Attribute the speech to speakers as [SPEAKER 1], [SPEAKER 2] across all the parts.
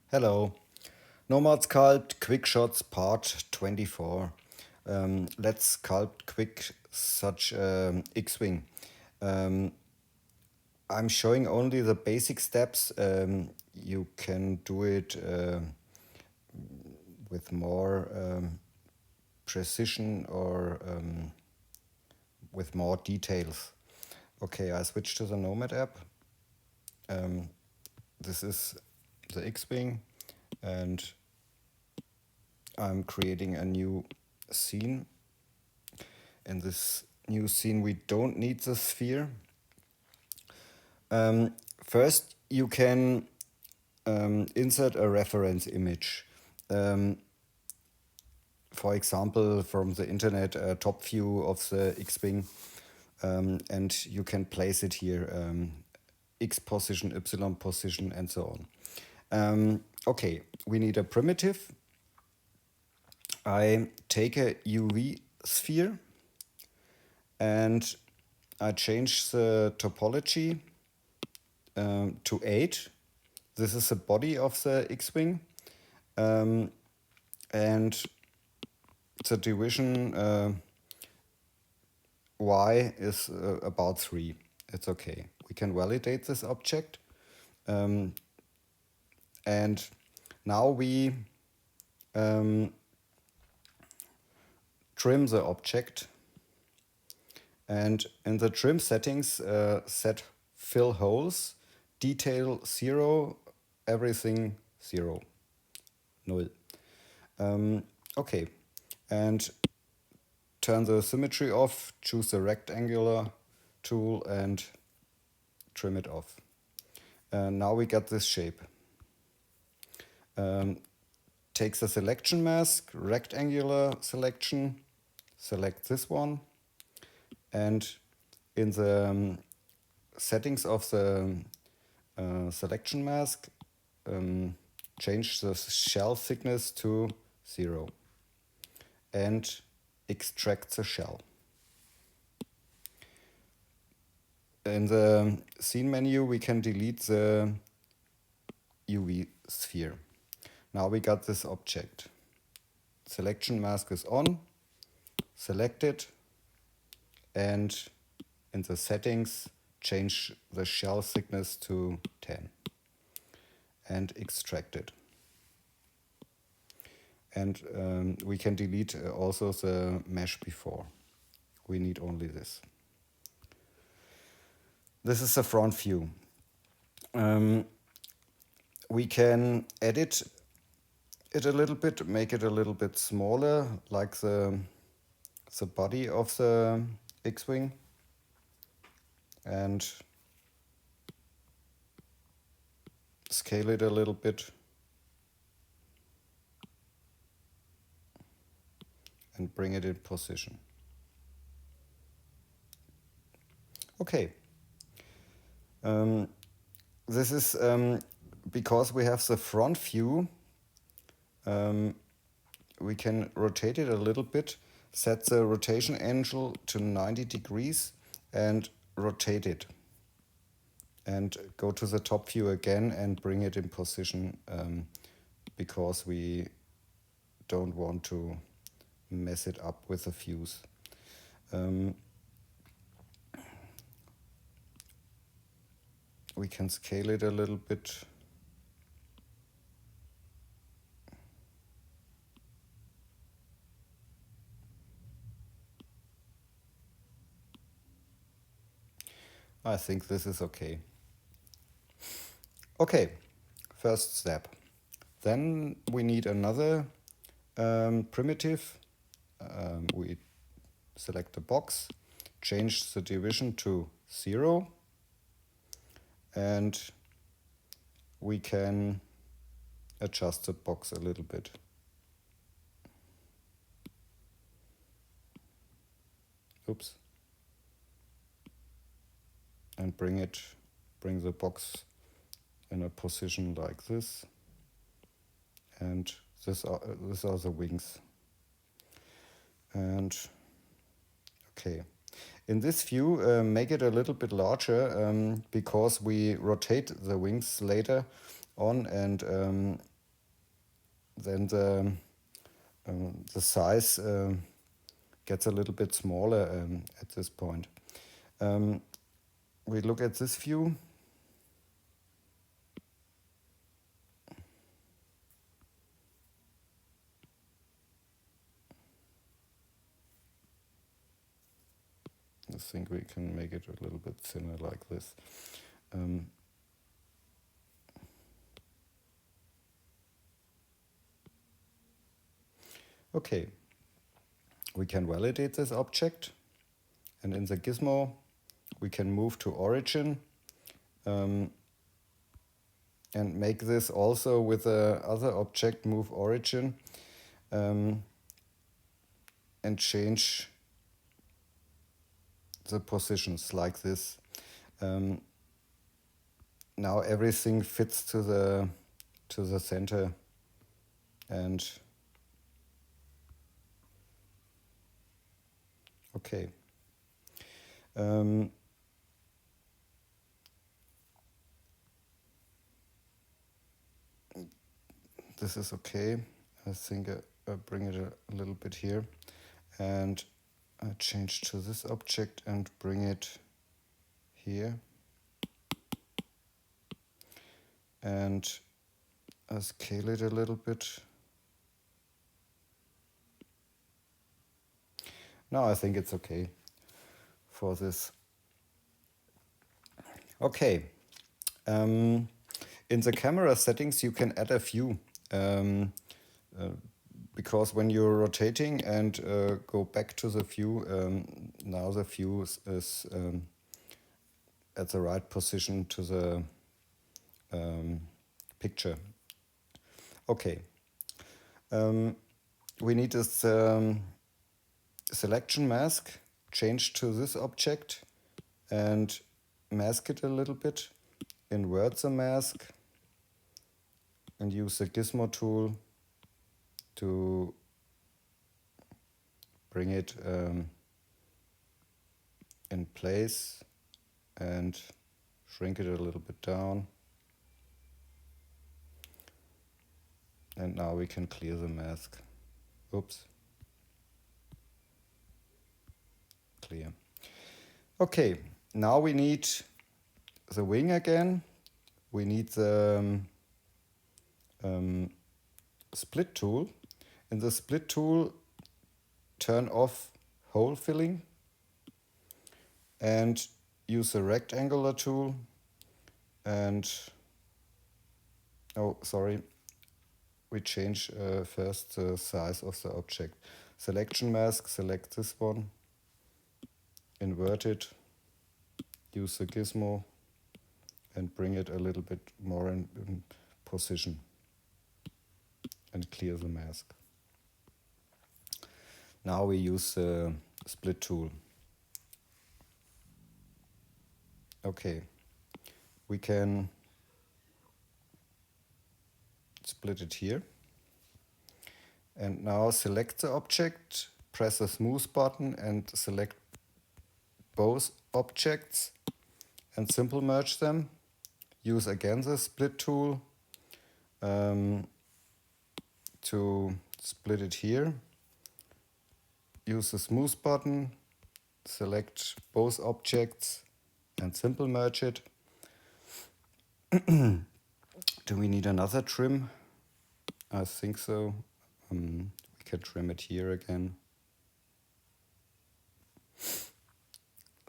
[SPEAKER 1] Hello, Nomad Sculpt Quickshots Part 24. Let's sculpt quick such X-Wing. Um, I'm showing only the basic steps. You can do it with more precision or with more details. Okay, I switch to the Nomad app. This is the X-Wing and I'm creating a new scene. In this new scene, we don't need the sphere. First, you can insert a reference image. For example, from the internet, a top view of the X-Wing, and you can place it here, X position, Y position, and so on. Okay, we need a primitive. I take a UV sphere and I change the topology to 8. This is the body of the X-Wing. And the division Y is about 3. It's okay. We can validate this object. And now we trim the object. And in the trim settings, set fill holes, detail 0, everything 0, 0. Okay, and turn the symmetry off, choose the rectangular tool and trim it off. And now we get this shape. Take the selection mask, rectangular selection, select this one, and in the settings of the selection mask, change the shell thickness to 0 and extract the shell. In the scene menu, we can delete the UV sphere. Now we got this object. Selection mask is on, select it, and in the settings, change the shell thickness to 10 and extract it. And we can delete also the mesh before. We need only this. This is the front view. We can edit it a little bit, make it a little bit smaller, like the body of the X-Wing. And scale it a little bit. And bring it in position. Okay. This is because we have the front view. We can rotate it a little bit, set the rotation angle to 90 degrees and rotate it. And go to the top view again and bring it in position because we don't want to mess it up with the views. We can scale it a little bit. I think this is okay. Okay, first step. Then we need another primitive. We select the box, change the division to 0, and we can adjust the box a little bit. Oops. And bring the box in a position like this. And these are the wings. And okay. In this view, make it a little bit larger because we rotate the wings later on, and then the size gets a little bit smaller at this point. We look at this view. I think we can make it a little bit thinner like this. Okay, we can validate this object, and in the gizmo we can move to origin and make this also with the other object, move origin, and change the positions like this. Now everything fits to the center, and okay. This is okay. I think I bring it a little bit here, and I change to this object and bring it here, and I scale it a little bit. Now I think it's okay for this. Okay. In the camera settings you can add a view, because when you're rotating and go back to the view, now the view is at the right position to the picture. Okay. We need this selection mask, change to this object and mask it a little bit, invert the mask and use the gizmo tool to bring it in place and shrink it a little bit down. And now we can clear the mask. Oops. Clear. Okay, now we need the wing again. We need the split tool. In the split tool, turn off hole filling and use the rectangular tool and we change first the size of the object. Selection mask, select this one, invert it, use the gizmo and bring it a little bit more in position and clear the mask. Now we use the split tool. Okay, we can split it here. And now select the object, press the smooth button and select both objects and simple merge them. Use again the split tool to split it here. Use the smooth button, select both objects and simple merge it. Do we need another trim? I think so. We can trim it here again.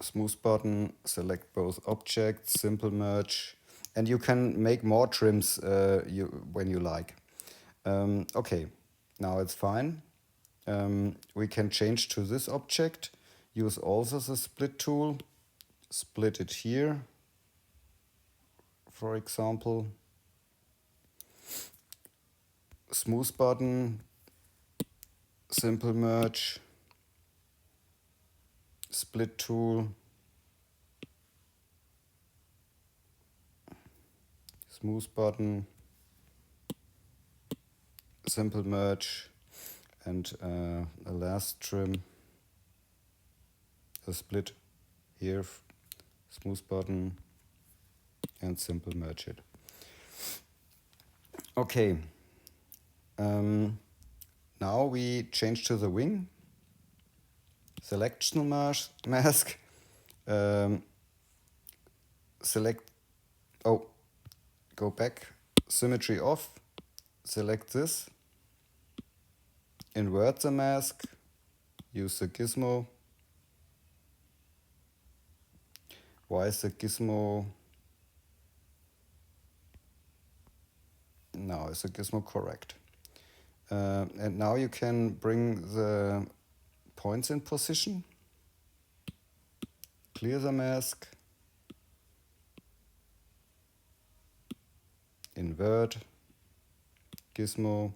[SPEAKER 1] Smooth button, select both objects, simple merge, and you can make more trims when you like. Okay, now it's fine. We can change to this object, use also the split tool, split it here, for example. Smooth button, simple merge, split tool, smooth button, simple merge, and a last trim, a split here, smooth button, and simple merge it. Okay. Now we change to the wing. Selection mask. Select, oh, go back, symmetry off, select this, invert the mask, use the gizmo. Why is the gizmo? Now is the gizmo correct? And now you can bring the points in position, clear the mask, invert, gizmo,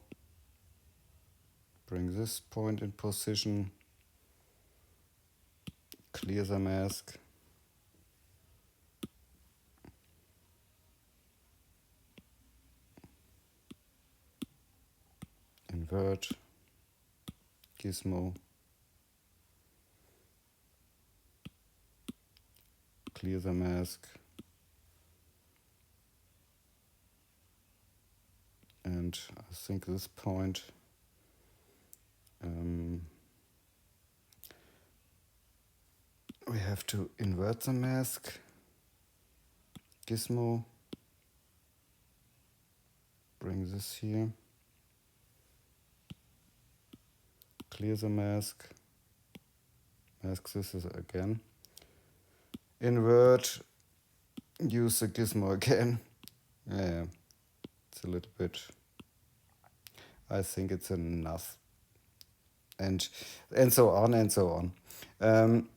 [SPEAKER 1] bring this point in position, clear the mask, invert, gizmo, clear the mask, and I think this point we have to invert the mask, gizmo, bring this here, clear the mask, mask this is again, invert, use the gizmo again. Yeah, it's a little bit, I think it's enough. And so on and so on.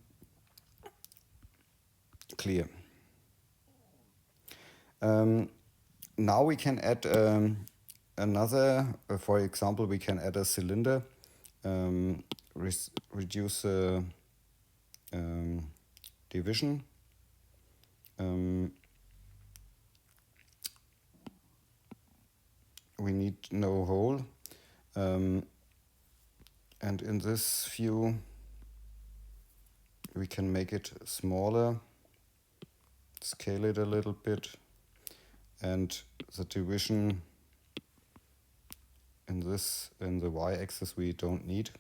[SPEAKER 1] Clear. Now we can add another, for example, we can add a cylinder, reduce the division. We need no hole. And in this view, we can make it smaller, scale it a little bit, and the division in the y-axis we don't need.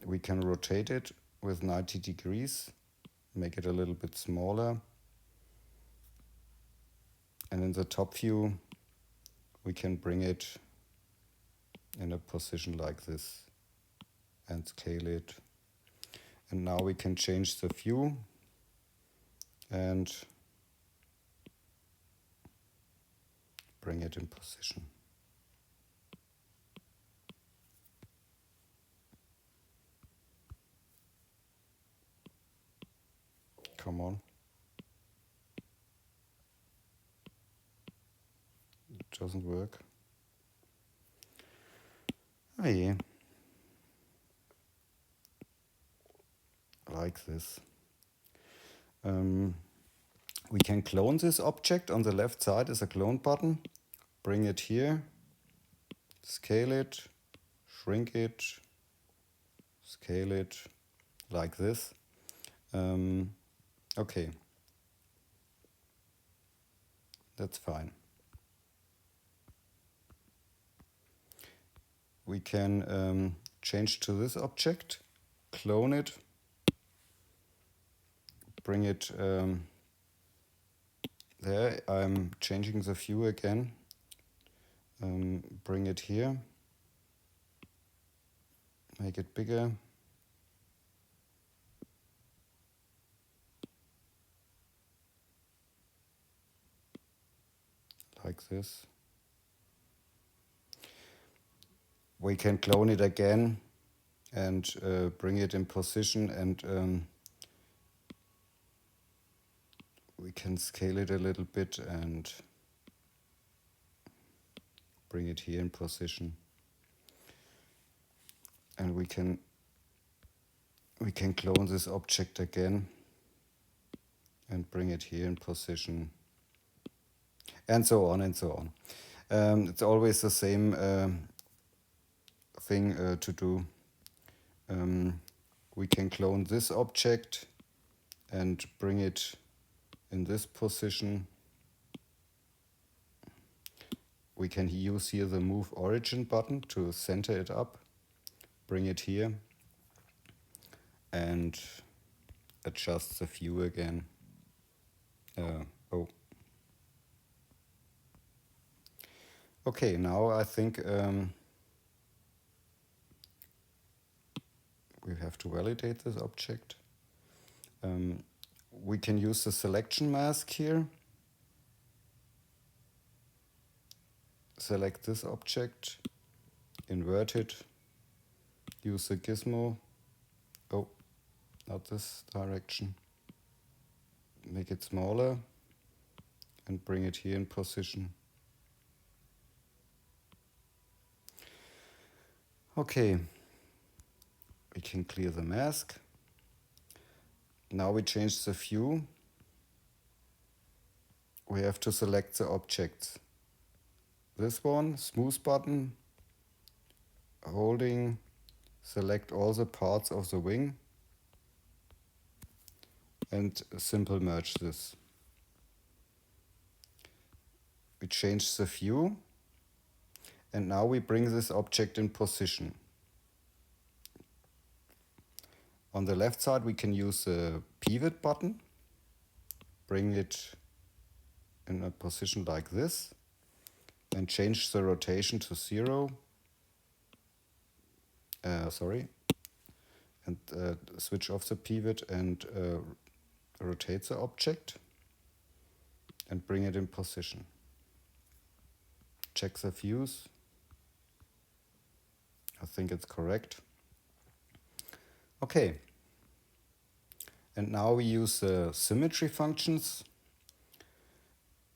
[SPEAKER 1] We can rotate it with 90 degrees, make it a little bit smaller, and in the top view we can bring it in a position like this and scale it. And now we can change the view and bring it in position. Come on. It doesn't work. Oh yeah. Like this. We can clone this object. On the left side is a clone button. Bring it here, scale it, shrink it, scale it, like this. Okay, that's fine. We can change to this object, clone it, bring it there. I'm changing the view again. Bring it here, make it bigger. Like this. We can clone it again and bring it in position, and we can scale it a little bit and bring it here in position. And we can clone this object again and bring it here in position, and so on and so on. It's always the same thing to do. We can clone this object and bring it in this position. we can use here the Move Origin button to center it up, bring it here, and adjust the view again. Oh. Okay, now I think we have to validate this object. We can use the selection mask here. Select this object, invert it, use the gizmo. Oh, not this direction. Make it smaller and bring it here in position. Okay, we can clear the mask. Now we change the view. We have to select the objects. This one, smooth button, holding, select all the parts of the wing and simple merge this. We change the view and now we bring this object in position. On the left side we can use the pivot button, bring it in a position like this and change the rotation to 0. And switch off the pivot and rotate the object and bring it in position. Check the views. I think it's correct. Okay. And now we use the symmetry functions.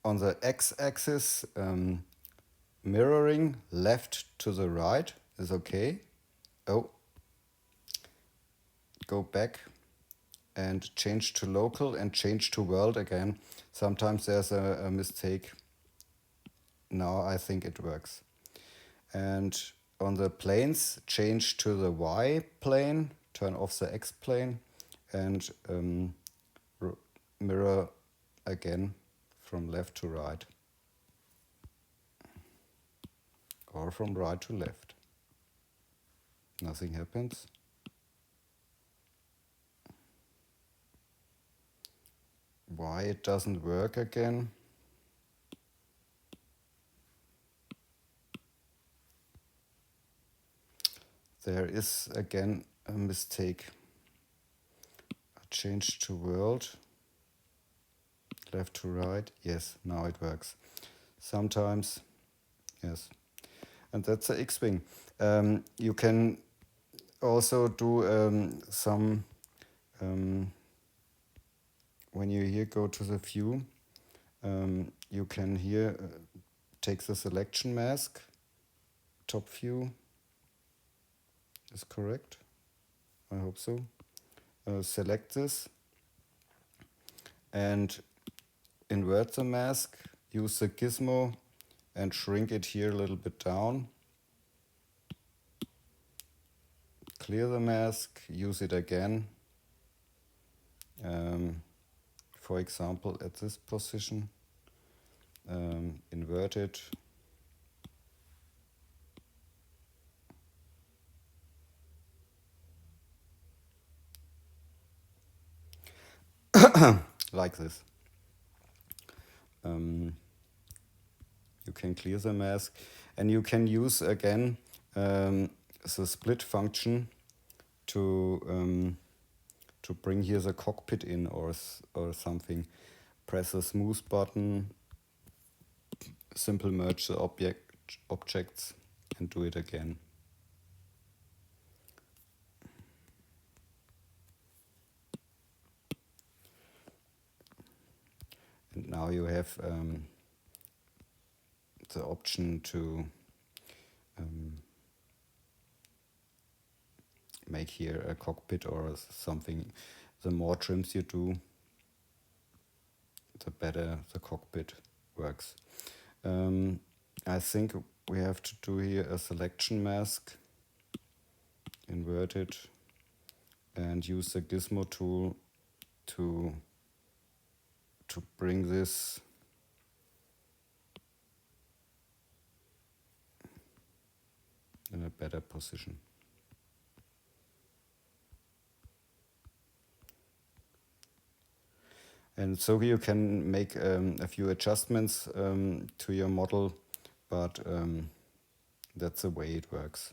[SPEAKER 1] On the x-axis, mirroring left to the right is okay. Oh, go back and change to local and change to world again. Sometimes there's a mistake. Now I think it works. And on the planes, change to the Y plane, turn off the X plane, and mirror again from left to right. Or from right to left. Nothing happens. Why it doesn't work again? There is again a mistake. Change to world, left to right. Yes, now it works. Sometimes, yes. And that's the X-Wing. You can also do some, when you here go to the view, you can here take the selection mask, top view, is correct, I hope so. Select this and invert the mask, use the gizmo and shrink it here a little bit down. Clear the mask, use it again. For example, at this position, invert it. Like this. You can clear the mask and you can use again the split function to bring here the cockpit in or something. Press the smooth button, simple merge the objects and do it again. And now you have the option to make here a cockpit or something. The more trims you do, the better the cockpit works. I think we have to do here a selection mask, invert it, and use the gizmo tool to bring this better position. And so you can make a few adjustments to your model, but that's the way it works.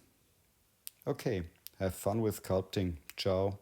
[SPEAKER 1] Okay, have fun with sculpting. Ciao.